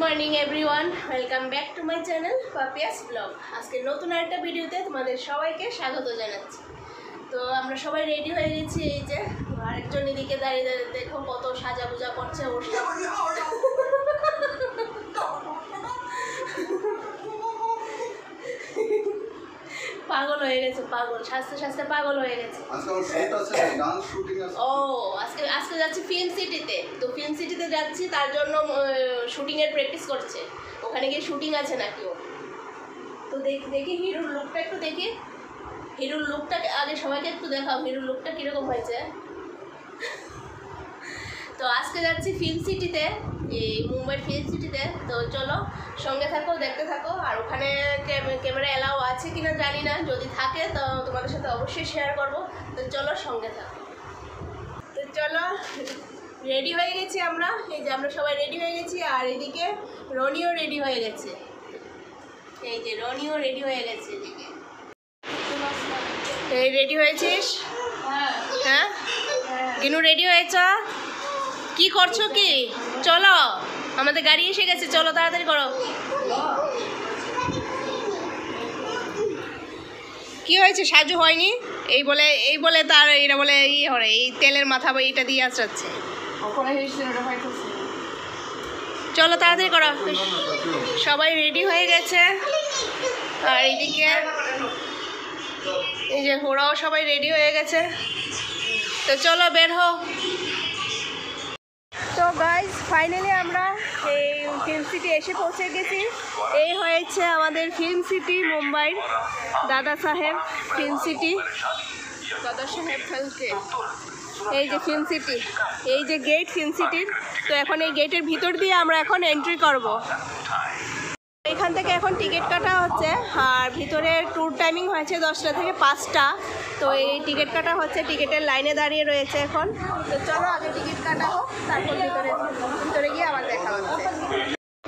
Morning everyone, welcome back to my channel Papiya's blog. আজকে নতুন একটা ভিডিওতে তোমাদের সবাইকে স্বাগত জানাচ্ছি। তো আমরা সবাই রেডি হয়ে গেছি। এই যে আরেকজন এদিকে দাঁড়িয়ে দাঁড়িয়ে দেখো কত সাজা পূজা করছে। ওর পাগল হয়ে গেছে, পাগল সাজতে সাজতে পাগল হয়ে গেছে। ও আজকে যাচ্ছি ফিল্ম সিটিতে। তো ফিল্ম সিটিতে যাচ্ছি, তার জন্য শুটিংয়ের প্র্যাকটিস করছে। ওখানে গিয়ে শুটিং আছে নাকি ও। তো দেখি হিরোর লুকটা একটু দেখি। হিরোর লুকটা আগে সবাইকে একটু দেখাও, হিরোর লুকটা কীরকম হয়েছে। তো আজকে যাচ্ছি ফিল্ম সিটিতে, এই মুম্বাইয়ের ফিল্ম সিটিতে। তো চলো সঙ্গে থাকো, দেখতে থাকো। আর ওখানে ক্যামেরা এলাও আছে কিনা জানি না, যদি থাকে তো তোমাদের সাথে অবশ্যই শেয়ার করবো। তো চলো সঙ্গে থাকো। তো চলো রেডি হয়ে গেছি আমরা। এই যে আমরা সবাই রেডি হয়ে গেছি। আর এদিকে রনিও রেডি হয়ে গেছে। এই যে রনিও রেডি হয়ে গেছে এদিকে। এই রেডি হয়েছিস? হ্যাঁ গিনু রেডি হয়েছ? কি করছো কি? চলো আমাদের গাড়ি এসে গেছে, চলো তাড়াতাড়ি করো। কি হয়েছে? সাজু হয়নি এই বলে তার এটা বলে এই তেলের মাথা এইটা দিয়ে আসাচ্ছে। চলো তাড়াতাড়ি করো। সবাই রেডি হয়ে গেছে। আর এইদিকে এই যে ওরাও সবাই রেডি হয়ে গেছে। তো চলো বের হও। তো গাইজ ফাইনালি আমরা এই ফিল্ম সিটি এসে পৌঁছে গেছি। এই হয়েছে আমাদের ফিল্ম সিটি, মুম্বাইয়ের দাদা সাহেব ফিল্ম সিটি, দাদা সাহেব ফেলকে। এই যে ফিল্ম সিটি, এই যে গেট ফিল্ম সিটির। তো এখন এই গেটের ভিতর দিয়ে আমরা এখন এন্ট্রি করব। এখান থেকে এখন টিকিট কাটা হচ্ছে। আর ভিতরের ট্যুর টাইমিং হয়েছে 10টা থেকে 5টা। তো এই টিকিট কাটা হচ্ছে, টিকিটের লাইনে দাঁড়িয়ে রয়েছে এখন। তো চলো আগে টিকিট কাটা হোক, তারপর ভিতরে গিয়ে আবার দেখা হচ্ছে।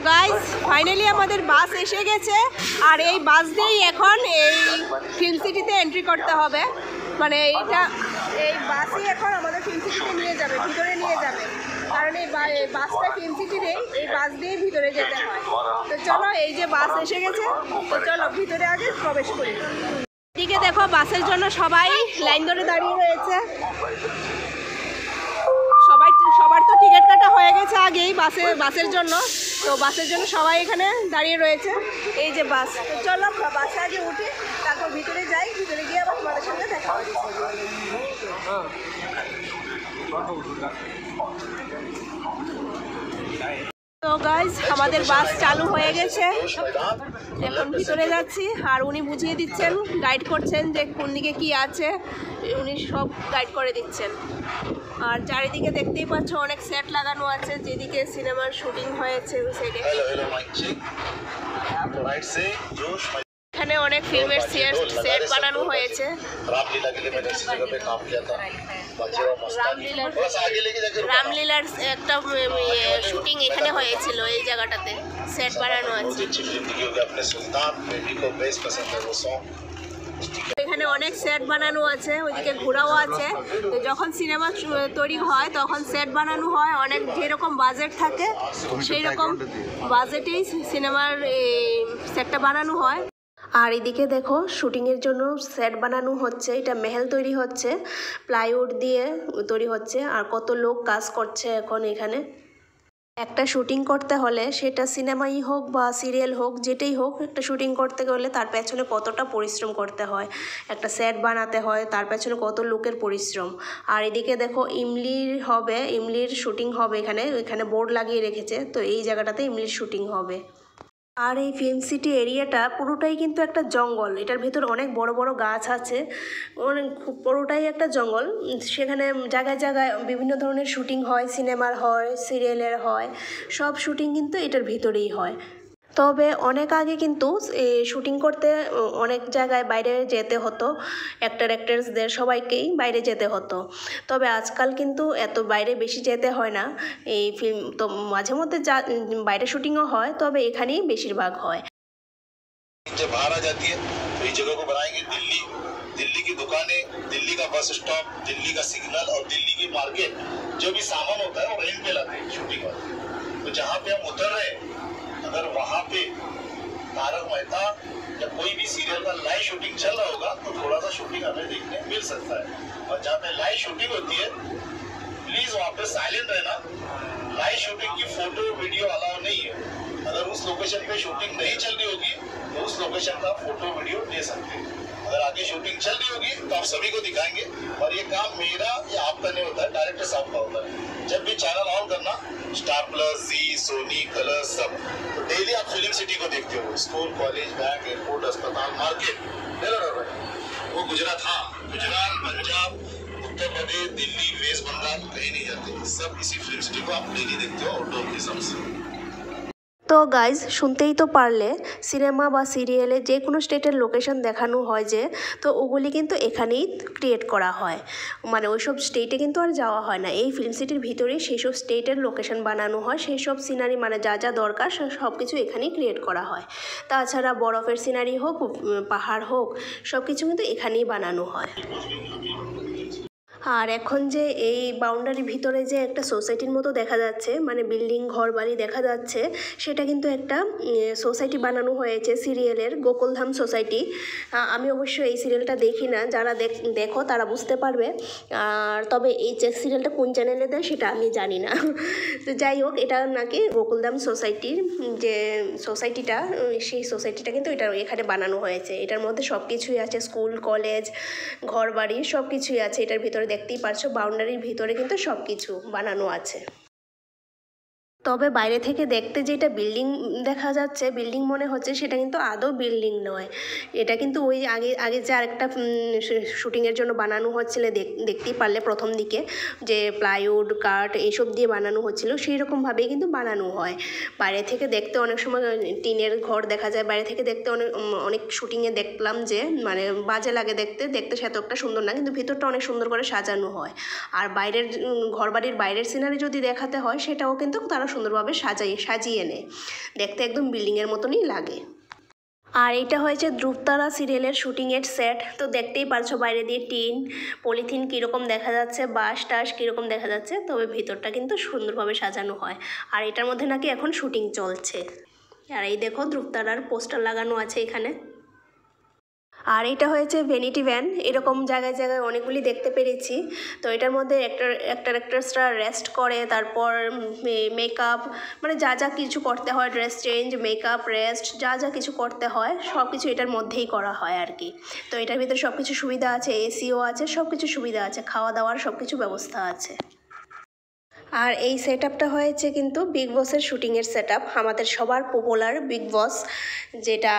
গাইজ ফাইনালি আমাদের বাস এসে গেছে। আর এই বাস দিয়েই এখন এই ফিল্ম সিটিতে এন্ট্রি করতে হবে। মানে এই বাসই এখন আমাদের ফিল্ম সিটিতে নিয়ে যাবে, ভিতরে নিয়ে যাবে। কারণ এই বাসটা ফিল্ম সিটিতে, এই বাস দিয়ে ভিতরে যেতে হয়। তো চলো এই যে বাস এসে গেছে। তো চলো ভিতরে আগে প্রবেশ করি। এদিকে দেখো বাসের জন্য সবাই লাইন ধরে দাঁড়িয়ে রয়েছে। সবার তো টিকিট কাটা হয়ে গেছে আগেই বাসের জন্য। তো বাসের জন্য সবাই এখানে দাঁড়িয়ে রয়েছে। এই যে বাস। তো চলো বাসে আগে উঠি, তারপর ভিতরে যাই। ভিতরে গিয়ে আবার তোমাদের সঙ্গে দেখা হচ্ছে। তো গাইজ আমাদের বাস চালু হয়ে গেছে, এখন ভিতরে যাচ্ছি। আর উনি বুঝিয়ে দিচ্ছেন, গাইড করছেন যে কোন দিকে কি আছে, উনি সব গাইড করে দিচ্ছেন। আর চারিদিকে দেখতেই পাচ্ছ অনেক সেট লাগানো আছে, যেদিকে সিনেমার শুটিং হয়েছে ওই সাইডে। এখানে অনেক ফিল্মের সেট বানানো হয়েছে। রামলীলার একটা শুটিং এখানে হয়েছিল, এই জায়গাটাতে সেট বানানো আছে। এখানে অনেক সেট বানানো আছে, ওইদিকে ঘোরাও আছে। তো যখন সিনেমা তৈরি হয় তখন সেট বানানো হয়, অনেক যেরকম বাজেট থাকে সেই রকম বাজেটেই সিনেমার সেটটা বানানো হয়। আর এদিকে দেখো শুটিংয়ের জন্য সেট বানানো হচ্ছে। এটা মেহেল তৈরি হচ্ছে, প্লাইউড দিয়ে তৈরি হচ্ছে। আর কত লোক কাজ করছে এখন এখানে। একটা শুটিং করতে হলে, সেটা সিনেমাই হোক বা সিরিয়াল হোক, যেটাই হোক, একটা শুটিং করতে গেলে তার পেছনে কতটা পরিশ্রম করতে হয়। একটা সেট বানাতে হয়, তার পেছনে কত লোকের পরিশ্রম। আর এদিকে দেখো ইমলির শুটিং হবে এখানে বোর্ড লাগিয়ে রেখেছে। তো এই জায়গাটাতে ইমলির শুটিং হবে। আর এই ফিল্ম সিটি এরিয়াটা পুরোটাই কিন্তু একটা জঙ্গল। এটার ভেতর অনেক বড় বড় গাছ আছে, পুরোটাই একটা জঙ্গল। সেখানে জায়গায় জায়গায় বিভিন্ন ধরনের শুটিং হয়, সিনেমার হয়, সিরিয়ালের হয়, সব শুটিং কিন্তু এটার ভিতরেই হয়। তবে অনেক আগে কিন্তু শুটিং করতে অনেক জায়গায় বাইরে যেতে হতো, অ্যাক্ট্রেসদের সবাইকেই বাইরে যেতে হতো। তবে আজকাল কিন্তু এত বাইরে বেশি যেতে হয় না। এই ফিল্ম তো মাঝে মধ্যে বাইরে শুটিংও হয়, তবে এখানেই বেশিরভাগ হয়। दिल्ली की दुकानें, दिल्ली का बस स्टॉप, दिल्ली का सिग्नल और दिल्ली की मार्केट, जो भी सामान होता है वो रेंट पे लाते हैं शूटिंग वाले। तो जहाँ पे हम उतर रहे हैं तारक मेहता या कोई भी सीरियल का लाइव शूटिंग चल रहा होगा तो थोड़ा सा शूटिंग हमें देखने मिल सकता है। और जहाँ पे लाइव शूटिंग होती है प्लीज वहाँ पे साइलेंट रहना। लाइव शूटिंग की फोटो वीडियो अलाउ नहीं है। अगर उस लोकेशन पे शूटिंग नहीं चल रही होगी तो उस लोकेशन का फोटो वीडियो ले सकते हैं। अगर आगे शूटिंग चल रही होगी तो आप सभी को दिखाएंगे। और ये काम मेरा या आपका नहीं होता है, डायरेक्टर साहब का होता है। जब भी चैनल ऑन करना, स्टार प्लस, जी, सोनी, कलर्स सब, तो डेली आप फिल्म सिटी को देखते हो। स्कूल, कॉलेज, बैंक, एयरपोर्ट, अस्पताल, मार्केट, वो गुजरात, हाँ गुजरात, पंजाब, उत्तर प्रदेश, दिल्ली, वेस्ट बंगाल कहीं नहीं जाते। सब इसी फिल्म सिटी को आप डेली देखते हो आउटडोर के हिसाब से। তো গাইজ শুনতেই তো পারলে, সিনেমা বা সিরিয়ালে যে কোনো স্টেটের লোকেশন দেখানো হয় যে, তো ওগুলি কিন্তু এখানেই ক্রিয়েট করা হয়। মানে ওইসব স্টেটে কিন্তু আর যাওয়া হয় না, এই ফিল্ম সিটির ভিতরেই সেই সব স্টেটের লোকেশন বানানো হয়। সেই সব সিনারি মানে যা যা দরকার সব কিছু এখানেই ক্রিয়েট করা হয়। তাছাড়া বরফের সিনারি হোক, পাহাড় হোক, সব কিছু কিন্তু এখানেই বানানো হয়। আর এখন যে এই বাউন্ডারির ভিতরে যে একটা সোসাইটির মতো দেখা যাচ্ছে, মানে বিল্ডিং ঘর বাড়ি দেখা যাচ্ছে, সেটা কিন্তু একটা সোসাইটি বানানো হয়েছে সিরিয়ালের, গোকুলধাম সোসাইটি। আমি অবশ্য এই সিরিয়ালটা দেখি না, যারা দেখো তারা বুঝতে পারবে। আর তবে এই যে সিরিয়ালটা কোন চ্যানেলে দেয় সেটা আমি জানি না। তো যাই হোক, এটা নাকি গোকুলধাম সোসাইটির যে সোসাইটিটা, সেই সোসাইটিটা কিন্তু এখানে বানানো হয়েছে। এটার মধ্যে সব কিছুই আছে, স্কুল, কলেজ, ঘর বাড়ি সব কিছুই আছে এটার ভিতরে। দেখতেই পারছো বাউন্ডারির ভিতরে কিন্তু সব কিছু বানানো আছে। তবে বাইরে থেকে দেখতে যেটা বিল্ডিং দেখা যাচ্ছে, বিল্ডিং মনে হচ্ছে, সেটা কিন্তু আদৌ বিল্ডিং নয়। এটা কিন্তু ওই আগে যে আরেকটা শুটিংয়ের জন্য বানানো হচ্ছিল, দেখতেই পারলে প্রথম দিকে যে প্লাইউড, কাঠ এইসব দিয়ে বানানো হচ্ছিল, সেই রকমভাবেই কিন্তু বানানো হয়। বাইরে থেকে দেখতে অনেক সময় টিনের ঘর দেখা যায়, বাইরে থেকে দেখতে অনেক শুটিংয়ে দেখলাম যে মানে বাজে লাগে দেখতে সেত একটা সুন্দর না, কিন্তু ভিতরটা অনেক সুন্দর করে সাজানো হয়। আর বাইরের ঘরবাড়ির বাইরের সিনারি যদি দেখাতে হয়, সেটাও কিন্তু তারা সুন্দরভাবে সাজিয়ে নেয়, দেখতে একদম বিল্ডিংয়ের মতনই লাগে। আর এটা হয়েছে ধ্রুবতারা সিরিয়ালের শুটিংয়ের সেট। তো দেখতেই পারছো বাইরে দিয়ে টিন, পলিথিন কীরকম দেখা যাচ্ছে, বাঁশ টাস কীরকম দেখা যাচ্ছে, তবে ভিতরটা কিন্তু সুন্দরভাবে সাজানো হয়। আর এটার মধ্যে নাকি এখন শুটিং চলছে। আর এই দেখো ধ্রুবতারার পোস্টার লাগানো আছে এখানে। আর এটা হয়েছে ভ্যানিটি ভ্যান, এরকম জায়গায় জায়গায় অনেকগুলি দেখতে পেরেছি। তো এটার মধ্যে অ্যাক্ট্রেসরা রেস্ট করে, তারপর মেকআপ, মানে যা যা কিছু করতে হয়, ড্রেস চেঞ্জ, মেকআপ, রেস্ট, যা যা কিছু করতে হয় সব কিছু এটার মধ্যেই করা হয় আর কি। তো এটার ভিতরে সব কিছু সুবিধা আছে, এসিও আছে, সব কিছু সুবিধা আছে, খাওয়া দাওয়ার সব কিছু ব্যবস্থা আছে। আর এই সেট আপটা হয়েছে কিন্তু বিগ বসের শুটিংয়ের সেট আপ, আমাদের সবার পপুলার বিগ বস, যেটা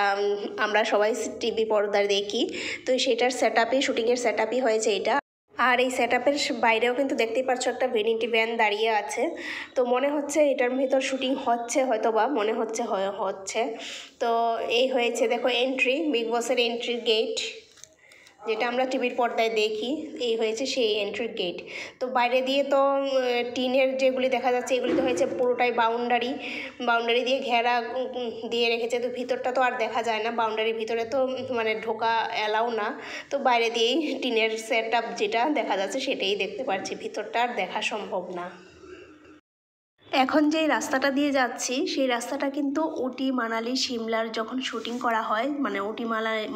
আমরা সবাই টিভি পর্দায় দেখি। তো সেটার সেট আপই, শুটিংয়ের সেট আপই হয়েছে এটা। আর এই সেট আপের বাইরেও কিন্তু দেখতেই পাচ্ছ একটা ভ্যানিটি ভ্যান দাঁড়িয়ে আছে। তো মনে হচ্ছে এটার ভিতর শুটিং হচ্ছে, হয়তো বা মনে হচ্ছে হচ্ছে। তো এই হয়েছে দেখো এন্ট্রি, বিগ বসের এন্ট্রি গেট, যেটা আমরা টিভির পর্দায় দেখি। এই হয়েছে সেই এন্ট্রি গেট। তো বাইরে দিয়ে তো টিনের যেগুলি দেখা যাচ্ছে, এগুলি তো হয়েছে পুরোটাই বাউন্ডারি দিয়ে ঘেরা দিয়ে রেখেছে। তো ভিতরটা তো আর দেখা যায় না, বাউন্ডারির ভিতরে তো মানে ঢোকা অ্যালাউ না। তো বাইরে দিয়েই টিনের সেট আপ যেটা দেখা যাচ্ছে সেটাই দেখতে পাচ্ছি, ভিতরটা আর দেখা সম্ভব না। এখন যেই রাস্তাটা দিয়ে যাচ্ছি, সেই রাস্তাটা কিন্তু উটি, মানালি, সিমলার যখন শুটিং করা হয়, মানে উটি,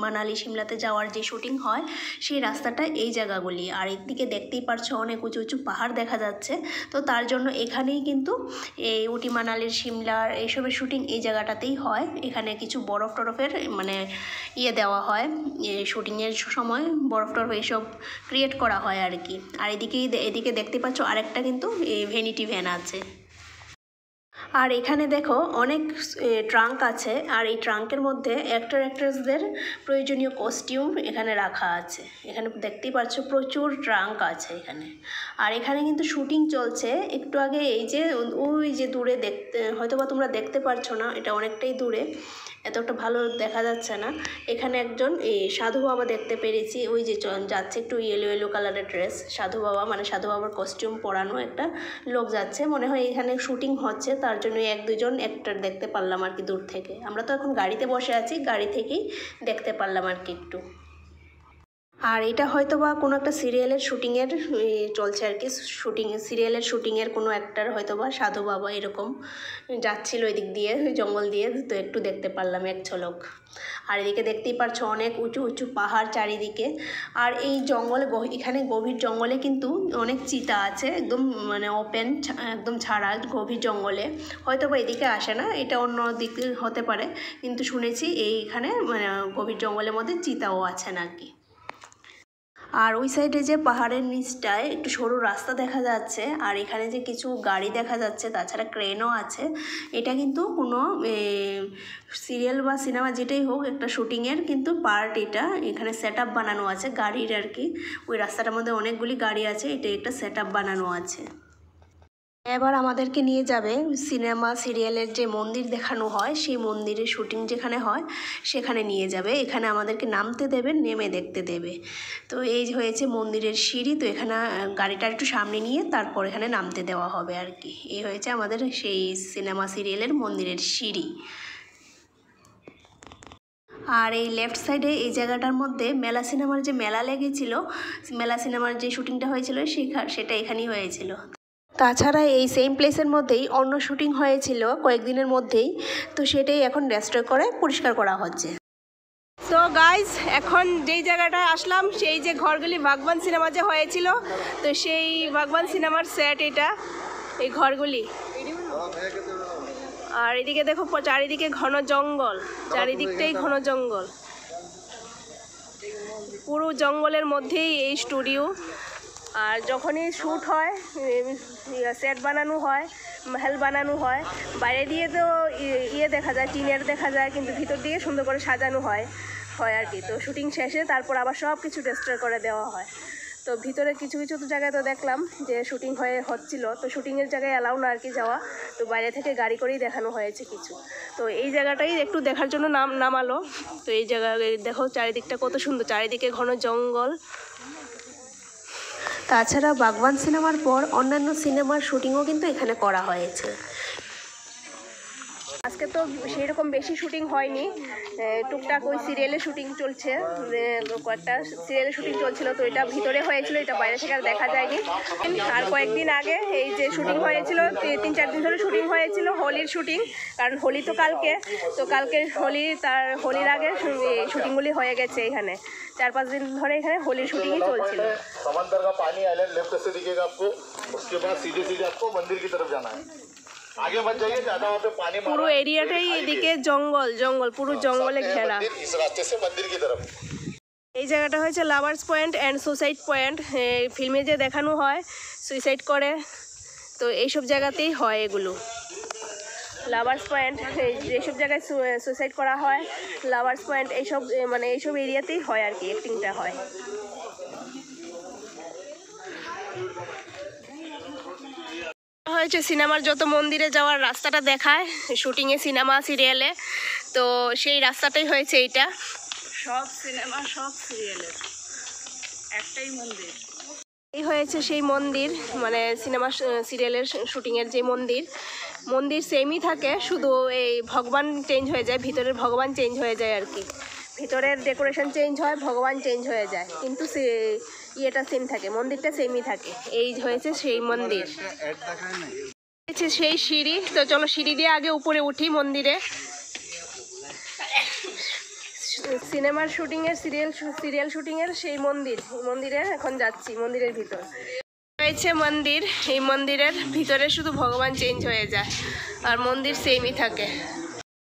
মানালি, সিমলাতে যাওয়ার যে শুটিং হয়, সেই রাস্তাটা এই জায়গাগুলি। আর একদিকে দেখতেই পারছো অনেক উঁচু উঁচু পাহাড় দেখা যাচ্ছে। তো তার জন্য এখানেই কিন্তু এই উটি, মানালির, সিমলার এইসবের শুটিং এই জায়গাটাতেই হয়। এখানে কিছু বরফ টরফের মানে দেওয়া হয়, শুটিংয়ের সময় বরফ টরফ এইসব ক্রিয়েট করা হয় আর কি। আর এদিকে দেখতে পাচ্ছ আরেকটা কিন্তু ভ্যানিটি ভ্যান আছে। আর এখানে দেখো অনেক ট্রাঙ্ক আছে, আর এই ট্রাঙ্কের মধ্যে অ্যাক্ট্রেসদের প্রয়োজনীয় কস্টিউম এখানে রাখা আছে। এখানে দেখতেই পাচ্ছ প্রচুর ট্রাঙ্ক আছে এখানে। আর এখানে কিন্তু শুটিং চলছে। একটু আগে এই যে ওই যে দূরে হয়তো বা তোমরা দেখতে পারছো না, এটা অনেকটাই দূরে, এতটা ভালো দেখা যাচ্ছে না। এখানে একজন সাধু বাবা দেখতে পেরেছি, ওই যে যাচ্ছে একটু ইয়েলো কালারের ড্রেস, সাধু বাবা, মানে সাধু বাবার কস্টিউম পরানো একটা লোক যাচ্ছে। মনে হয় এখানে শুটিং হচ্ছে, তার জন্য 1-2 অ্যাক্টর দেখতে পারলাম আর কি দূর থেকে। আমরা তো এখন গাড়িতে বসে আছি, গাড়ি থেকেই দেখতে পারলাম আর কি একটু। আর এটা হয়তো বা কোনো একটা সিরিয়ালের শুটিংয়ের চলছে আর কি, সিরিয়ালের শুটিংয়ের কোনো একটার হয়তো বা সাধু বাবা এরকম যাচ্ছিল ওই দিক দিয়ে জঙ্গল দিয়ে, তো একটু দেখতে পারলাম এক ঝলক। আর এদিকে দেখতেই পাচ্ছ অনেক উঁচু উঁচু পাহাড় চারিদিকে। আর এই জঙ্গলে এখানে গভীর জঙ্গলে কিন্তু অনেক চিতা আছে, একদম মানে ওপেন একদম ছাড়া গভীর জঙ্গলে। হয়তো বা এদিকে আসে না, এটা অন্য দিকে হতে পারে, কিন্তু শুনেছি এইখানে মানে গভীর জঙ্গলের মধ্যে চিতাও আছে নাকি। আর ওই সাইডে যে পাহাড়ের নিচটায় একটু সরু রাস্তা দেখা যাচ্ছে, আর এখানে যে কিছু গাড়ি দেখা যাচ্ছে, তাছাড়া ক্রেনও আছে। এটা কিন্তু কোনো সিরিয়াল বা সিনেমা যেটাই হোক একটা শুটিংয়ের কিন্তু পার্ট, এটা এখানে সেট আপ বানানো আছে গাড়ির আর কি। ওই রাস্তাটার মধ্যে অনেকগুলি গাড়ি আছে, এটা একটা সেট আপ বানানো আছে। এবার আমাদেরকে নিয়ে যাবে সিনেমা সিরিয়ালের যে মন্দির দেখানো হয়, সেই মন্দিরের শুটিং যেখানে হয় সেখানে নিয়ে যাবে। এখানে আমাদেরকে নামতে দেবে, নেমে দেখতে দেবে। তো এই যে হয়েছে মন্দিরের সিঁড়ি, তো এখানে গাড়িটা একটু সামনে নিয়ে তারপর এখানে নামতে দেওয়া হবে আর কি। এই হয়েছে আমাদের সেই সিনেমা সিরিয়ালের মন্দিরের সিঁড়ি। আর এই লেফট সাইডে এই জায়গাটার মধ্যে মেলা সিনেমার যে মেলা লেগেছিল, মেলা সিনেমার যে শুটিংটা হয়েছিল সেটা এখানেই হয়েছিল। তাছাড়া এই সেম প্লেসের মধ্যেই অন্য শুটিং হয়েছিল কয়েকদিনের মধ্যেই, তো সেটাই এখন রেস্টোর করে পরিষ্কার করা হচ্ছে। তো গাইজ এখন যেই জায়গাটায় আসলাম, সেই যে ঘরগুলি ভাগবান সিনেমা যে হয়েছিল, তো সেই ভাগবান সিনেমার সেট এটা, এই ঘরগুলি। আর এদিকে দেখো চারিদিকে ঘন জঙ্গল, চারিদিকটাই ঘন জঙ্গল, পুরো জঙ্গলের মধ্যেই এই স্টুডিও। আর যখনই শ্যুট হয়, সেট বানানো হয়, মহল বানানো হয়, বাইরে দিয়ে তো দেখা যায়, টিনের দেখা যায়, কিন্তু ভিতর দিয়ে সুন্দর করে সাজানো হয় আর কি। তো শুটিং শেষে তারপর আবার সব কিছু রেস্টোর করে দেওয়া হয়। তো ভিতরে কিছু কিছু জায়গায় তো দেখলাম যে শুটিং হচ্ছিল, তো শুটিংয়ের জায়গায় অ্যালাউ না আর কি যাওয়া, তো বাইরে থেকে গাড়ি করেই দেখানো হয়েছে কিছু। তো এই জায়গাটাই একটু দেখার জন্য নামালো। তো এই জায়গায় দেখো চারিদিকটা কত সুন্দর, চারিদিকে ঘন জঙ্গল। তাছাড়া বাগবান সিনেমার পর অন্যান্য সিনেমার শুটিংও কিন্তু এখানে করা হয়েছে। আজকে তো সেই রকম বেশি শুটিং হয়নি, টুকটাক ওই সিরিয়ালের শুটিং চলছে, কয়েকটা সিরিয়ালের শুটিং চলছিল, তো এটা ভিতরে হয়েছিল, এটা বাইরে থেকে আর দেখা যায়নি। আর কয়েকদিন আগে এই যে শুটিং হয়েছিল, 3-4 দিন ধরে শুটিং হয়েছিল, হোলির শুটিং, কারণ হোলি তো কালকে, তো কালকে হোলির আগে শুটিংগুলি হয়ে গেছে এখানে। 4-5 দিন ধরে এখানে হোলির শুটিংই চলছিল। समंदर का पानी आइलैंड लेफ्ट से दिखेगा आपको, उसके बाद सीधे सीधे आपको मंदिर की तरफ जाना है, आगे मत जाइए ज्यादा, वहाँ पे पानी পুরো এরিয়াটাই এদিকে জঙ্গল জঙ্গল, পুরো জঙ্গলে ঘেরা। इस रास्ते से मंदिर की तरफ। এই জায়গাটা হয়েছে lovers point and suicide point. ফিল্মে যে দেখানো হয় সুইসাইড করে, তো এইসব জায়গাতেই হয় এগুলো। লাভার্স পয়েন্ট যেসব জায়গায় সুইসাইড করা হয়, লাভার্স পয়েন্ট এইসব মানে এইসব এরিয়াতেই হয় আর কি, অ্যাক্টিংটা হয়। হয়েছে সিনেমার যত মন্দিরে যাওয়ার রাস্তাটা দেখায় শুটিংয়ে, সিনেমা সিরিয়ালে, তো সেই রাস্তাটাই হয়েছে এইটা। সব সিনেমা সব সিরিয়ালের একটাই মন্দির। এই হয়েছে সেই মন্দির, মানে সিনেমা সিরিয়ালের শুটিংয়ের যে মন্দির সেমই থাকে, শুধু এই ভগবান চেঞ্জ হয়ে যায়, ভিতরের ভগবান চেঞ্জ হয়ে যায় আর কি। ভিতরের ডেকোরেশন চেঞ্জ হয়, ভগবান চেঞ্জ হয়ে যায়, কিন্তু ইয়েটা সেম থাকে, মন্দিরটা সেমই থাকে। এই হয়েছে সেই মন্দির, হয়েছে সেই সিঁড়ি। তো চলো সিঁড়ি দিয়ে আগে উপরে উঠি মন্দিরে। সিনেমার শুটিংয়ের সিরিয়াল শুটিংয়ের সেই মন্দিরে এখন যাচ্ছি, মন্দিরের ভিতর হয়েছে মন্দির। এই মন্দিরের ভিতরে শুধু ভগবান চেঞ্জ হয়ে যায়, আর মন্দির সেমই থাকে।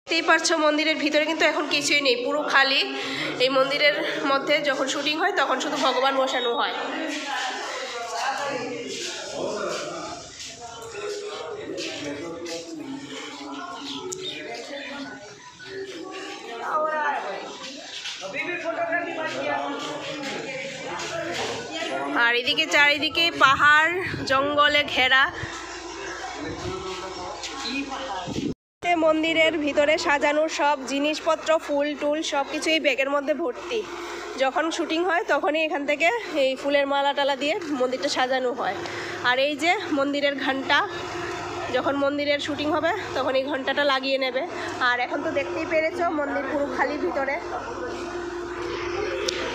দেখতেই পারছো মন্দিরের ভিতরে কিন্তু এখন কিছুই নেই, পুরো খালি। এই মন্দিরের মধ্যে যখন শুটিং হয় তখন শুধু ভগবান বসানো হয়। আর এদিকে চারিদিকে পাহাড় জঙ্গলে ঘেরা। মন্দিরের ভিতরে সাজানো সব জিনিসপত্র, ফুল টুল সব কিছুই ব্যাগের মধ্যে ভর্তি। যখন শুটিং হয় তখনই এখান থেকে এই ফুলের মালা টালা দিয়ে মন্দিরটা সাজানো হয়। আর এই যে মন্দিরের ঘন্টা, যখন মন্দিরের শুটিং হবে তখন এই ঘন্টাটা লাগিয়ে নেবে। আর এখন তো দেখতেই পেরেছো মন্দির পুরো খালি ভিতরে।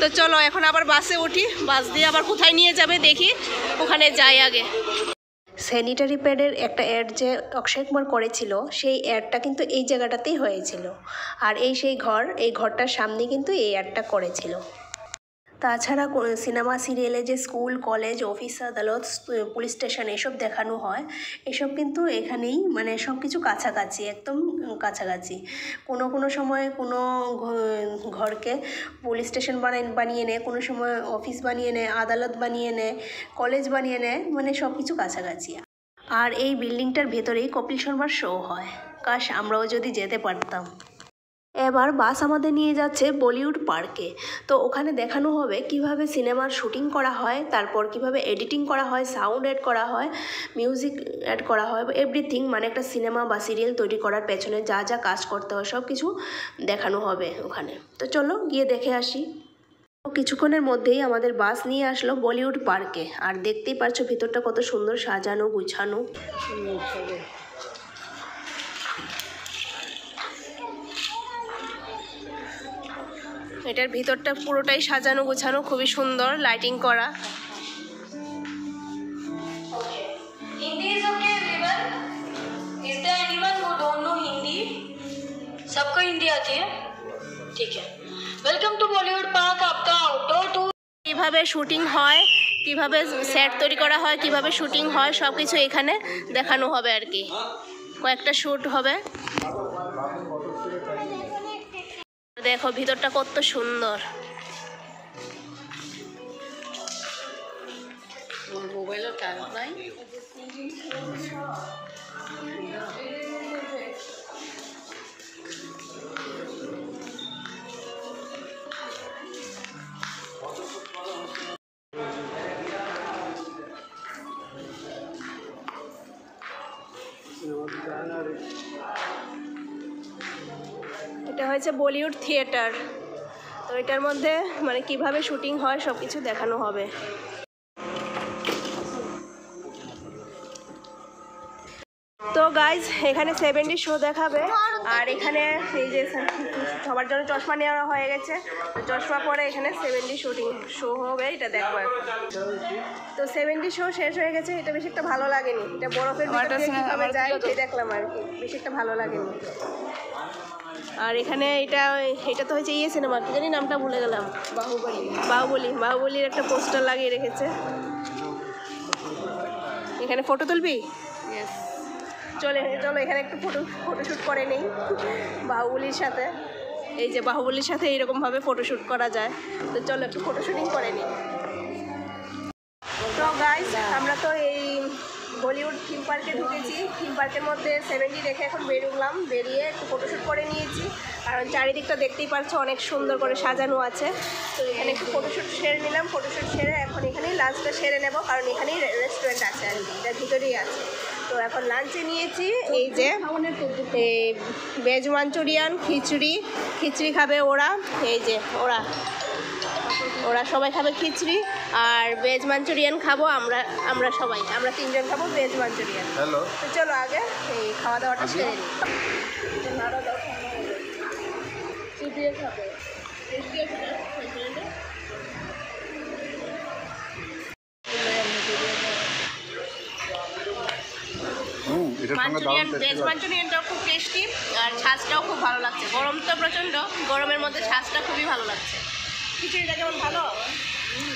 তো চলো এখন আবার বাসে উঠি, বাস দিয়ে আবার কোথায় নিয়ে যাবে দেখি, ওখানে যাই আগে। স্যানিটারি প্যাডের একটা অ্যাড যে অক্ষয় কুমার করেছিল, সেই অ্যাডটা কিন্তু এই জায়গাটাতেই হয়েছিল। আর সেই ঘর, এই ঘরটার সামনে কিন্তু এই অ্যাডটা করেছিল। তাছাড়া সিনেমা সিরিয়ালে যে স্কুল, কলেজ, অফিস, আদালত, পুলিশ স্টেশন এসব দেখানো হয়, এসব কিন্তু এখানেই, মানে সব কিছু কাছাকাছি, একদম কাছাকাছি। কোনো সময় কোনো ঘরকে পুলিশ স্টেশন বানিয়ে নেয়, কোনো সময় অফিস বানিয়ে নেয়, আদালত বানিয়ে নেয়, কলেজ বানিয়ে নেয়, মানে সব কিছু কাছাকাছি। আর এই বিল্ডিংটার ভেতরেই কপিল শর্মার শো হয়। কাশ আমরাও যদি যেতে পারতাম। এবার বাস আমাদের নিয়ে যাচ্ছে বলিউড পার্কে। তো ওখানে দেখানো হবে কিভাবে সিনেমার শুটিং করা হয়, তারপর কিভাবে এডিটিং করা হয়, সাউন্ড অ্যাড করা হয়, মিউজিক অ্যাড করা হয়, এভরিথিং, মানে একটা সিনেমা বা সিরিয়াল তৈরি করার পেছনে যা যা কাজ করতে হয় সব কিছু দেখানো হবে ওখানে। তো চলো গিয়ে দেখে আসি। কিছুক্ষণের মধ্যেই আমাদের বাস নিয়ে আসলো বলিউড পার্কে। আর দেখতেই পারছো ভিতরটা কত সুন্দর সাজানো গুছানো। এটার ভিতরটা পুরোটাই সাজানো গোছানো, খুবই সুন্দর, লাইটিং করা। Hindi is okay, everyone. Is there anyone who don't know Hindi? सबको हिंदी आती है? ठीक है। वेलकम टू बॉलीवुड पार्क, आपका आउटडोर टूर। কিভাবে শুটিং হয়, কিভাবে সেট তৈরি করা হয়, কিভাবে শুটিং হয়, সব কিছু এখানে দেখানো হবে আর কি। কয়েকটা শ্যুট হবে। দেখো ভিতরটা কত সুন্দর। মোবাইলের চার্জ নাই। এটা হয়েছে বলিউড থিয়েটার। তো এটার মধ্যে মানে কিভাবে শুটিং হয় সব কিছু দেখানো হবে। তো গাইজ এখানে 70 শো দেখাবে। আর এখানে এই যে সবার জন্য চশমা নেওয়া হয়ে গেছে, তো চশমা পরে এখানে 70 শুটিং শো হবে, এটা দেখবো এখন। তো 70 শো শেষ হয়ে গেছে, এটা বেশি একটা ভালো লাগেনি। এটা বরফের ভিতর দিয়ে কিভাবে যায় এই দেখলাম আর কি, বেশি একটা ভালো লাগেনি। আর এখানে এটা তো হচ্ছে সিনেমা, কি জানি নামটা ভুলে গেলাম, বাহুবলীর একটা পোস্টার লাগিয়ে রেখেছে। এখানে ফটো তুলবি? চলো এখানে একটু ফটোশ্যুট করে নেই বাহুবলীর সাথে। এই যে বাহুবলীর সাথে এইরকমভাবে ফটোশ্যুট করা যায়। তো চলো একটু ফটোশ্যুটিং করে নিই। তো গাইস আমরা তো এই বলিউড থিম পার্কে ঢুকেছি। থিম পার্কের মধ্যে 70 রেখে এখন বেরোলাম, বেরিয়ে একটু ফটোশ্যুট করে নিয়েছি, কারণ চারিদিকটা দেখতেই পাচ্ছ অনেক সুন্দর করে সাজানো আছে। তো এখানে একটু ফটোশ্যুট সেরে নিলাম, ফটোশ্যুট সেরে এখন এখানেই লাঞ্চটা সেরে নেব, কারণ এখানেই রেস্টুরেন্ট আছে আর কি, এটার ভিতরেই আছে। তো এখন লাঞ্চে নিয়েছি এই যে ভেজ মাঞ্চুরিয়ান, খিচুড়ি খাবে ওরা, এই যে ওরা সবাই খাবে খিচুড়ি, আর ভেজ মাঞ্চুরিয়ান খাবো আমরা সবাই, আমরা 3 জন খাবো ভেজ মাঞ্চুরিয়ান। হ্যালো, তো চলো আগে এই খাওয়া দাওয়াটা সেরে নিই। খাবে মাঞ্চুরিয়ান, ভেজ মাঞ্চুরিয়ানটাও খুব টেস্টি, আর ছাঁচটাও খুব ভালো লাগছে। গরম তো প্রচণ্ড, গরমের মধ্যে ছাঁচটা খুবই ভালো লাগছে। খিচুড়িটা কেমন ভালো?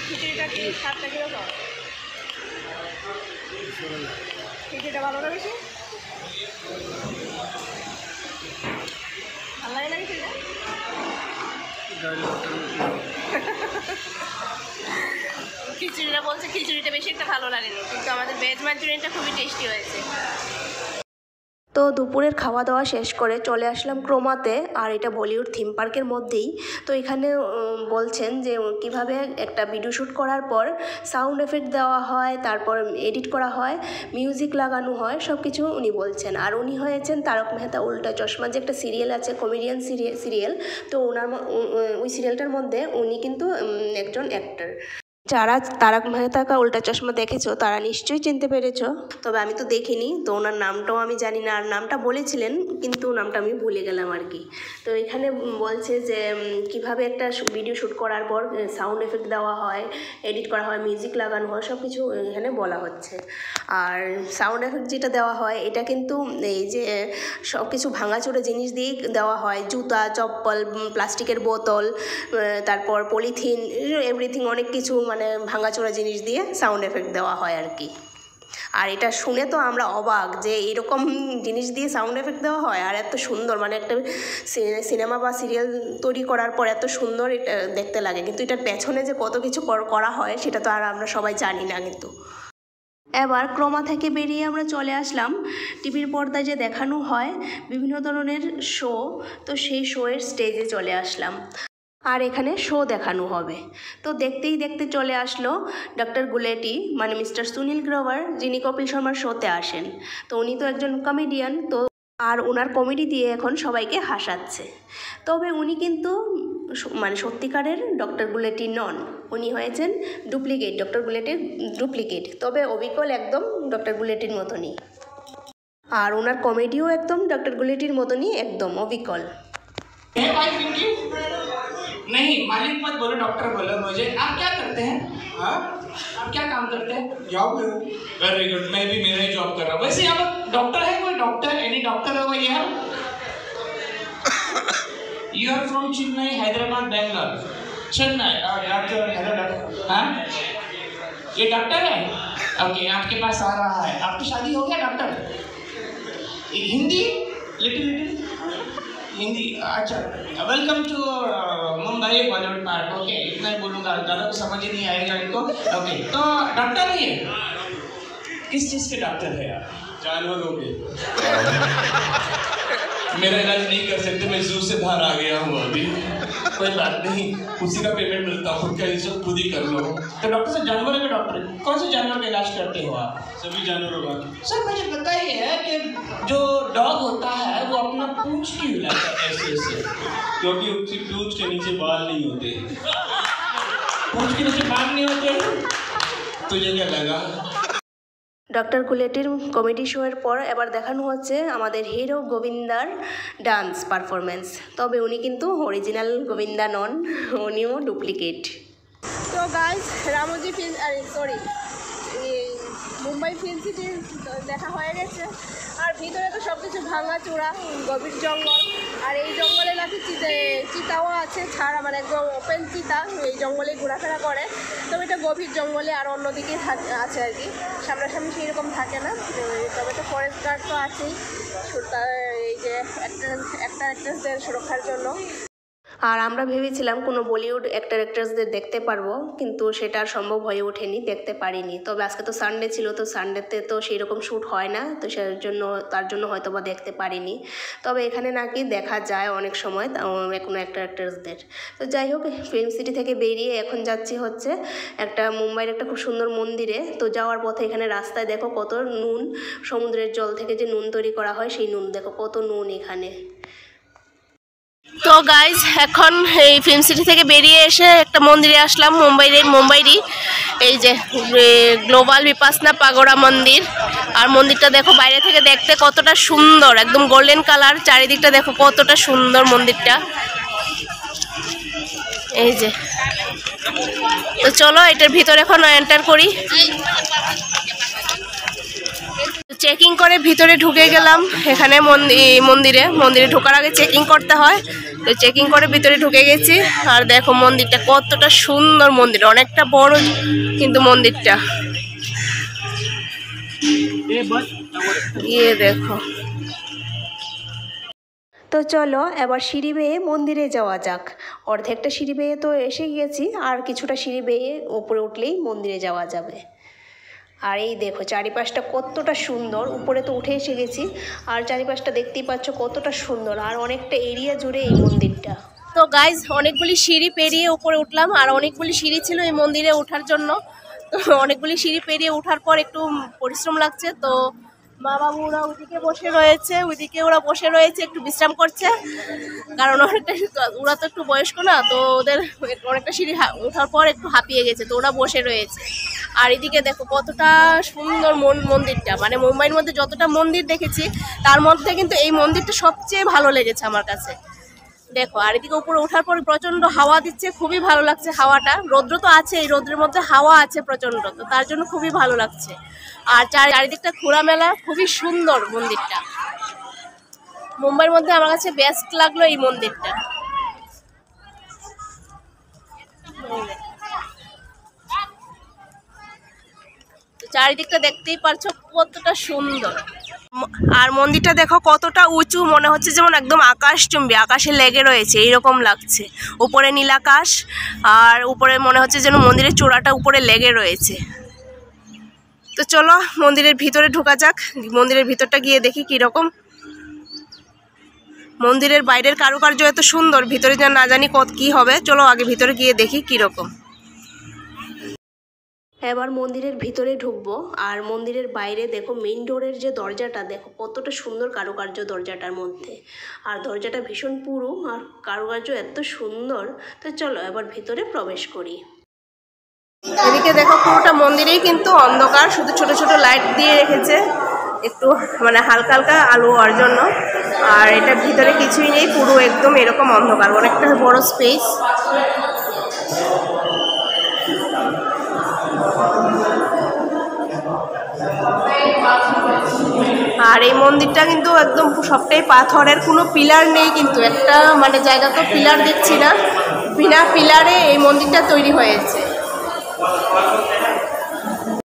খিচুড়িটা কি স্বাদটা কীরকম? খিচুড়িটা ভালো না বেশি? ভালো লাগে না খিচুড়িটা? খিচুড়িটা বলছে খিচুড়িটা বেশি একটা ভালো লাগেনি, কিন্তু আমাদের ভেজ মাঞ্চুরিয়ানটা খুবই টেস্টি হয়েছে। তো দুপুরের খাওয়া দাওয়া শেষ করে চলে আসলাম ক্রোমাতে। আর এটা বলিউড থিম পার্কের মধ্যেই। তো এখানে বলছেন যে কিভাবে একটা ভিডিও শ্যুট করার পর সাউন্ড এফেক্ট দেওয়া হয়, তারপর এডিট করা হয়, মিউজিক লাগানো হয়, সব কিছু উনি বলছেন। আর উনি হয়েছেন তারক মেহতা উল্টা চশমা, যে একটা সিরিয়াল আছে, কমেডিয়ান সিরিয়াল। তো ওই সিরিয়ালটার মধ্যে উনি কিন্তু একজন অ্যাক্টর। যারা তারক মেহতা কা উল্টা চশমা দেখেছো তারা নিশ্চয়ই চিনতে পেরেছো, তবে আমি তো দেখিনি, তো ওনার নামটাও আমি জানি না। আর নামটা বলেছিলেন কিন্তু নামটা আমি ভুলে গেলাম আর কি। তো এখানে বলছে যে কিভাবে একটা ভিডিও শ্যুট করার পর সাউন্ড এফেক্ট দেওয়া হয়, এডিট করা হয়, মিউজিক লাগানো হয়, সব কিছু এখানে বলা হচ্ছে। আর সাউন্ড এফেক্ট যেটা দেওয়া হয় এটা কিন্তু এই যে সব কিছু ভাঙাচোরা জিনিস দিয়েই দেওয়া হয়, জুতা, চপ্পল, প্লাস্টিকের বোতল, তারপর পলিথিন, এভরিথিং, অনেক কিছু মানে ভাঙাচোরা জিনিস দিয়ে সাউন্ড এফেক্ট দেওয়া হয় আর কি। আর এটা শুনে তো আমরা অবাক যে এরকম জিনিস দিয়ে সাউন্ড এফেক্ট দেওয়া হয় আর এত সুন্দর, মানে একটা সিনেমা বা সিরিয়াল তৈরি করার পর এত সুন্দর এটা দেখতে লাগে, কিন্তু এটার পেছনে যে কত কিছু করা হয় সেটা তো আর আমরা সবাই জানি না। কিন্তু এবার ক্রোমা থেকে বেরিয়ে আমরা চলে আসলাম টিভির পর্দায় যে দেখানো হয় বিভিন্ন ধরনের শো, তো সেই শোয়ের স্টেজে চলে আসলাম। আর এখানে শো দেখানো হবে, তো দেখতেই দেখতে চলে আসলো ডক্টর গুলেটি, মানে মিস্টার সুনীল গ্রোভার, যিনি কপিল শর্মার শোতে আসেন। তো উনি তো একজন কমেডিয়ান, তো আর ওনার কমেডি দিয়ে এখন সবাইকে হাসাচ্ছে। তবে উনি কিন্তু মানে সত্যিকারের ডক্টর গুলেটি নন, উনি হয়েছেন ডুপ্লিকেট, ডক্টর গুলেটির ডুপ্লিকেট, তবে অবিকল একদম ডক্টর গুলেটির মতনই। আর ওনার কমেডিও একদম ডক্টর গুলেটির মতনই, একদম অবিকল। नहीं मालिक मत बोलो, डॉक्टर बोलो मुझे। आप क्या करते हैं? हाँ, आप क्या काम करते हैं? जॉब में हूँ। वेरी गुड, मैं भी मेरा ही जॉब कर रहा हूँ। वैसे यहाँ पर डॉक्टर है कोई? डॉक्टर, एनी डॉक्टर है कोई यहाँ? You are from Chennai, Hyderabad, Bangalore. Chennai, doctor, hello doctor. हाँ, ये डॉक्टर है? ओके, आपके पास आ रहा है। आपकी शादी हो गया डॉक्टर? हिंदी लिटिल हिंदी, अच्छा। Welcome to Mumbai Bollywood park. Okay, इतना ही बोलूँगा, ज़्यादा तो समझ ही नहीं आएगा इनको। ओके, तो डॉक्टर ही है? किस चीज़ के डॉक्टर है आप? जानवरों के। मेरा इलाज नहीं कर सकते, मैं जू से बाहर आ गया हूँ अभी। कोई बात नहीं, उसी का पेमेंट मिलता, खुद का इलाज खुद ही कर लो। तो डॉक्टर साहब जानवरों के डॉक्टर, कौन से जानवर का इलाज करते हो आप? सभी जानवरों का। सर मुझे बताइए कि जो डॉग होता है वो अपना पूंछ क्यों हिलाता है ऐसे ऐसे? क्योंकि उसकी पूंछ के नीचे बाल नहीं होते। पूंछ के नीचे बाल नहीं होते? तुझे क्या लगा? ডক্টর গুলেটির কমেডি শোয়ের পর এবার দেখানো হচ্ছে আমাদের হিরো গোবিন্দার ডান্স পারফরমেন্স, তবে উনি কিন্তু অরিজিনাল গোবিন্দা নন, উনিও ডুপ্লিকেট। তো guys Ramoji Mumbai film city দেখা হয়ে গেছে। আর ভিতরে তো সব কিছু ভাঙা চূড়া, গভীর জঙ্গল, আর এই জঙ্গলে নাকি চিতাও আছে, ছাড়া মানে একদম ওপেন চিতা এই জঙ্গলে ঘোরাফেরা করে। তবে এটা গভীর জঙ্গলে আর অন্যদিকে আছে আর কি, সামনাসামনি সেই রকম থাকে না। তবে তো ফরেস্ট গার্ড তো আছেই, এই যে অ্যাক্ট্রেসদের সুরক্ষার জন্য। আর আমরা ভেবেছিলাম কোনো বলিউড অ্যাক্ট্রেসদের দেখতে পারবো, কিন্তু সেটা আর সম্ভব হয়ে ওঠেনি, দেখতে পারিনি। তবে আজকে তো সানডে ছিল, তো সানডেতে তো সেই রকম শ্যুট হয় না, তো তার জন্য হয়তো বা দেখতে পারিনি। তবে এখানে নাকি দেখা যায় অনেক সময় কোনো অ্যাক্ট্রেসদের। তো যাই হোক, ফিল্ম সিটি থেকে বেরিয়ে এখন যাচ্ছি হচ্ছে একটা মুম্বাইয়ের একটা খুব সুন্দর মন্দিরে। তো যাওয়ার পথে এখানে রাস্তায় দেখো কত নুন, সমুদ্রের জল থেকে যে নুন তৈরি করা হয় সেই নুন, দেখো কত নুন এখানে। তো গাইজ এখন এই ফিল্ম সিটি থেকে বেরিয়ে এসে একটা মন্দিরে আসলাম, মুম্বাইয়েরই এই যে গ্লোবাল বিপাসনা পাগোড়া মন্দির। আর মন্দিরটা দেখো বাইরে থেকে দেখতে কতটা সুন্দর, একদম গোল্ডেন কালার, চারিদিকটা দেখো কতটা সুন্দর মন্দিরটা, এই যে। তো চলো এটার ভিতরে এখন এন্টার করি। চেকিং করে ভিতরে ঢুকে গেলাম। এখানে মন্দিরে ঢোকার আগে চেকিং করতে হয়, তো চেকিং করে ভিতরে ঢুকে গেছি। আর দেখো মন্দিরটা কতটা সুন্দর, মন্দির অনেকটা বড় কিন্তু মন্দিরটা, দেখো। তো চলো এবার সিঁড়ি বেয়ে মন্দিরে যাওয়া যাক। অর্ধেকটা সিঁড়ি বেয়ে তো এসে গিয়েছি, আর কিছুটা সিঁড়ি বেয়ে উপরে উঠলেই মন্দিরে যাওয়া যাবে। আর এই দেখো চারিপাশটা কতটা সুন্দর, উপরে তো উঠে এসে গেছি, আর চারিপাশটা দেখতেই পাচ্ছ কতটা সুন্দর, আর অনেকটা এরিয়া জুড়ে এই মন্দিরটা। তো গাইজ অনেকগুলি সিঁড়ি পেরিয়ে উপরে উঠলাম, আর অনেকগুলি সিঁড়ি ছিল এই মন্দিরে ওঠার জন্য। তো অনেকগুলি সিঁড়ি পেরিয়ে ওঠার পর একটু পরিশ্রম লাগছে, তো মা বাবুরা ওদিকে বসে রয়েছে, ওইদিকে ওরা বসে রয়েছে, একটু বিশ্রাম করছে, কারণ অনেকটা ওরা তো একটু বয়স্ক না, তো ওদের অনেকটা সিঁড়ি ওঠার পর একটু হাঁপিয়ে গেছে, তো ওরা বসে রয়েছে। আর এদিকে দেখো কতটা সুন্দর মন্দিরটা, মানে মুম্বাইয়ের মধ্যে যতটা মন্দির দেখেছি তার মধ্যে কিন্তু এই মন্দিরটা সবচেয়ে ভালো লেগেছে আমার কাছে। দেখো, আর এদিকে উপরে ওঠার পর প্রচন্ড হাওয়া দিচ্ছে, খুবই ভালো লাগছে হাওয়াটা। রৌদ্র তো আছে, এই রৌদ্রের মধ্যে হাওয়া আছে প্রচন্ড, তো তার জন্য খুবই ভালো লাগছে। আর চারিদিকটা খোলামেলা, খুবই সুন্দর মন্দিরটা। মুম্বাইয়ের মধ্যে আমার কাছে বেস্ট লাগলো এই মন্দিরটা। চারিদিকটা দেখতেই পারছো কতটা সুন্দর। আর মন্দিরটা দেখো কতটা উঁচু, মনে হচ্ছে যেমন একদম আকাশচুম্বী, আকাশে লেগে রয়েছে এইরকম লাগছে। উপরে নীলাকাশ, আর উপরে মনে হচ্ছে যেন মন্দিরের চূড়াটা উপরে লেগে রয়েছে। তো চলো মন্দিরের ভিতরে ঢোকা যাক, মন্দিরের ভিতরটা গিয়ে দেখি কীরকম। মন্দিরের বাইরের কারুকার্য এত সুন্দর, ভিতরে যা না জানি কী হবে। চলো আগে ভিতরে গিয়ে দেখি কীরকম। এবার মন্দিরের ভিতরে ঢুকবো। আর মন্দিরের বাইরে দেখো মেইন ডোরের যে দরজাটা, দেখো কতটা সুন্দর কারুকার্য দরজাটার মধ্যে। আর দরজাটা ভীষণ পুরু, আর কারুকার্য এত সুন্দর। তো চলো এবার ভিতরে প্রবেশ করি। এদিকে দেখো পুরোটা মন্দিরেই কিন্তু অন্ধকার, শুধু ছোট ছোট লাইট দিয়ে রেখেছে একটু, মানে হালকা হালকা আলো হওয়ার জন্য। আর এটা ভিতরে কিছুই নেই, পুরো একদম এরকম অন্ধকার, অনেকটা বড় স্পেস। আর এই মন্দিরটা কিন্তু একদম সবটাই পাথরের, কোনো পিলার নেই কিন্তু, একটা মানে জায়গা তো পিলার দেখছি না, বিনা পিলারে এই মন্দিরটা তৈরি হয়েছে।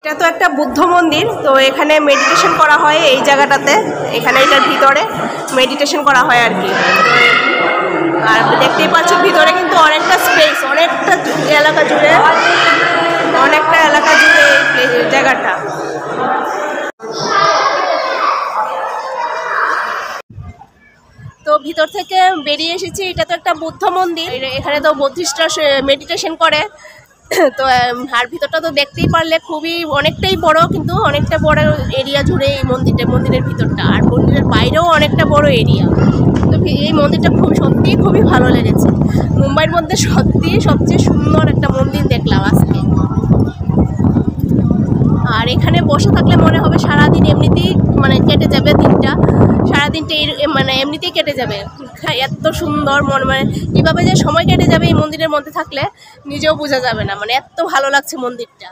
এটা তো একটা বুদ্ধ মন্দির, তো এখানে মেডিটেশন করা হয় এই জায়গাটাতে, এখানে এটার ভিতরে মেডিটেশন করা হয় আর কি। আর দেখতেই পাচ্ছ ভিতরে কিন্তু অনেকটা স্পেস, অনেকটা এলাকা জুড়ে, অনেকটা এলাকা জুড়ে এই জায়গাটা। তো ভিতর থেকে বেরিয়ে এসেছি, এটা তো একটা বুদ্ধ মন্দির, এখানে তো বুদ্ধিস্টরা মেডিটেশন করে। তো আর ভিতরটা তো দেখতেই পারলে খুবই অনেকটাই বড়, কিন্তু অনেকটা বড় এরিয়া জুড়ে এই মন্দিরের ভিতরটা। আর মন্দিরের বাইরেও অনেকটা বড় এরিয়া। তো এই মন্দিরটা সত্যিই খুবই ভালো লেগেছে। মুম্বাইয়ের মধ্যে সত্যিই সবচেয়ে সুন্দর একটা মন্দির দেখলাম আজকে। আর এখানে বসে থাকলে মনে হবে সারাদিন এমনিতেই মানে কেটে যাবে দিনটা, সারাদিনটা মানে এমনিতেই কেটে যাবে, এত সুন্দর মানে কীভাবে যে সময় কেটে যাবে এই মন্দিরের মধ্যে থাকলে নিজেও বোঝা যাবে না, মানে এত ভালো লাগছে মন্দিরটা।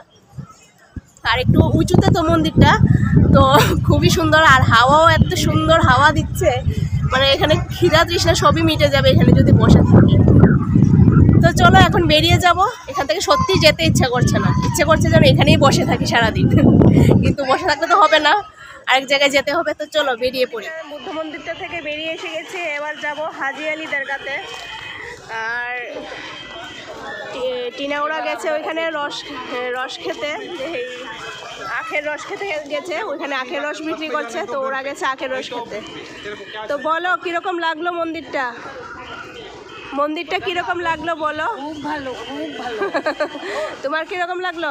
আর একটু উঁচুতে তো মন্দিরটা, তো খুবই সুন্দর। আর হাওয়াও এত সুন্দর হাওয়া দিচ্ছে, মানে এখানে খিদা তৃষ্ণা সবই মিটে যাবে এখানে যদি বসে থাকি। তো চলো এখন বেরিয়ে যাব এখান থেকে। সত্যি যেতে ইচ্ছা করছে না, ইচ্ছে করছে যেন এখানেই বসে থাকি সারাদিন, কিন্তু বসে থাকলে তো হবে না, আরেক জায়গায় যেতে হবে। তো চলো বেরিয়ে পড়ি। বুদ্ধ মন্দিরটা থেকে বেরিয়ে এসে গেছি, এবার যাব হাজি আলি দরগাতে। আর টিনা ওরা গেছে ওইখানে রস খেতে, এই আখের রস খেতে গেছে, ওইখানে আখের রস বিক্রি করছে, তো ওরা গেছে আখের রস খেতে। তো বলো কীরকম লাগলো মন্দিরটা? মন্দিরটা কিরকম লাগলো বলো? খুব ভালো, খুব ভালো। তোমার কিরকম লাগলো?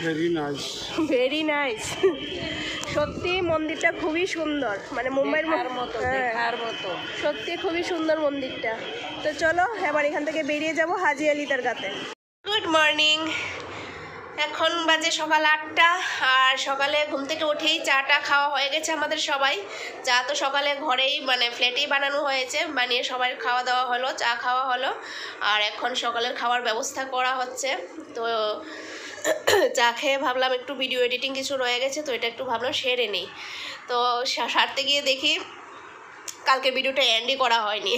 Very nice, very nice. সত্যি মন্দিরটা খুবই সুন্দর, মানে মুম্বাইয়ের মতো, সত্যি খুবই সুন্দর মন্দিরটা। তো চলো এবার এখান থেকে বেরিয়ে যাব হাজি আলি দরগাতে। গুড মর্নিং, এখন বাজে সকাল 8টা। আর সকালে ঘুম থেকে উঠেই চাটা খাওয়া হয়ে গেছে আমাদের সবাই। চা তো সকালে ঘরেই মানে ফ্ল্যাটেই বানানো হয়েছে, বানিয়ে সবাই খাওয়া দাওয়া হলো, চা খাওয়া হলো। আর এখন সকালের খাওয়ার ব্যবস্থা করা হচ্ছে। তো চা খেয়ে ভাবলাম একটু ভিডিও এডিটিং কিছু রয়ে গেছে, তো এটা একটু ভাবলাম সেরে নিই। তো সারতে গিয়ে দেখি কালকে ভিডিওটা এন্ডই করা হয়নি।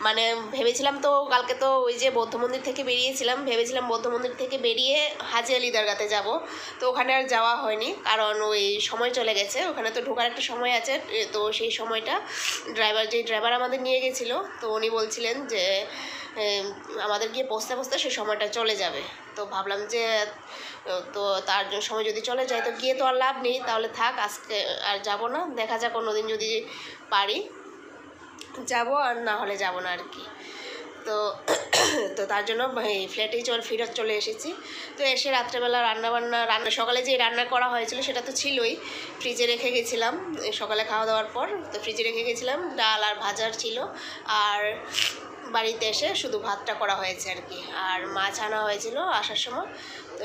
মানে ভেবেছিলাম তো কালকে তো ওই যে বৌদ্ধ মন্দির থেকে বেরিয়েছিলাম, ভেবেছিলাম বৌদ্ধ মন্দির থেকে বেরিয়ে হাজি আলি দরগাতে যাব, তো ওখানে আর যাওয়া হয়নি, কারণ ওই সময় চলে গেছে, ওখানে তো ঢোকার একটা সময় আছে। তো সেই সময়টা ড্রাইভার আমাদের নিয়ে গেছিলো, তো উনি বলছিলেন যে আমাদের গিয়ে পৌঁছতে পৌঁছতে সেই সময়টা চলে যাবে। তো ভাবলাম যে তো তার সময় যদি চলে যায় তো গিয়ে তো আর লাভ নেই, তাহলে থাক, আজকে আর যাব না, দেখা যাক অন্যদিন যদি পারি যাব, আর না হলে যাব না আর কি। তো তো তার জন্য এই ফ্ল্যাটেই ফেরত চলে এসেছি। তো এসে রাত্রেবেলা রান্না সকালে যে রান্না করা হয়েছিল সেটা তো ছিলই, ফ্রিজে রেখে গেছিলাম সকালে খাওয়া দাওয়ার পর। তো ফ্রিজে রেখে গেছিলাম, ডাল আর ভাজার ছিল, আর বাড়িতে এসে শুধু ভাতটা করা হয়েছে আর কি। আর মাছ আনা হয়েছিল আসার সময়, তো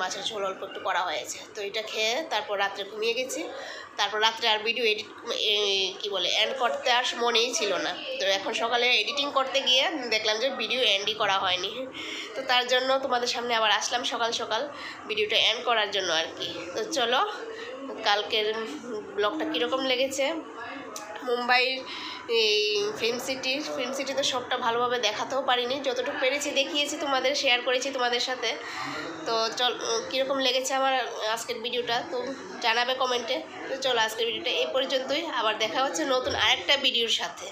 মাছের ঝোল অল্প একটু করা হয়েছে। তো এটা খেয়ে তারপর রাত্রে ঘুমিয়ে গেছি। তারপর রাত্রে আর ভিডিও এন্ড করতে আর মনেই ছিল না। তো এখন সকালে এডিটিং করতে গিয়ে দেখলাম যে ভিডিও এন্ডই করা হয়নি। তো তার জন্য তোমাদের সামনে আবার আসলাম সকাল সকাল ভিডিওটা এন্ড করার জন্য আর কি। তো চলো, কালকের ব্লগটা কীরকম লেগেছে, মুম্বাইয়ের এই ফিল্ম সিটিতে সবটা ভালোভাবে দেখাতেও পারিনি, যতটুকু পেরেছি দেখিয়েছি তোমাদের, শেয়ার করেছি তোমাদের সাথে। তো কীরকম লেগেছে আমার আজকের ভিডিওটা তো জানাবে কমেন্টে। তো চলো, আজকের ভিডিওটা এই পর্যন্তই, আবার দেখা হচ্ছে নতুন আরেকটা ভিডিওর সাথে।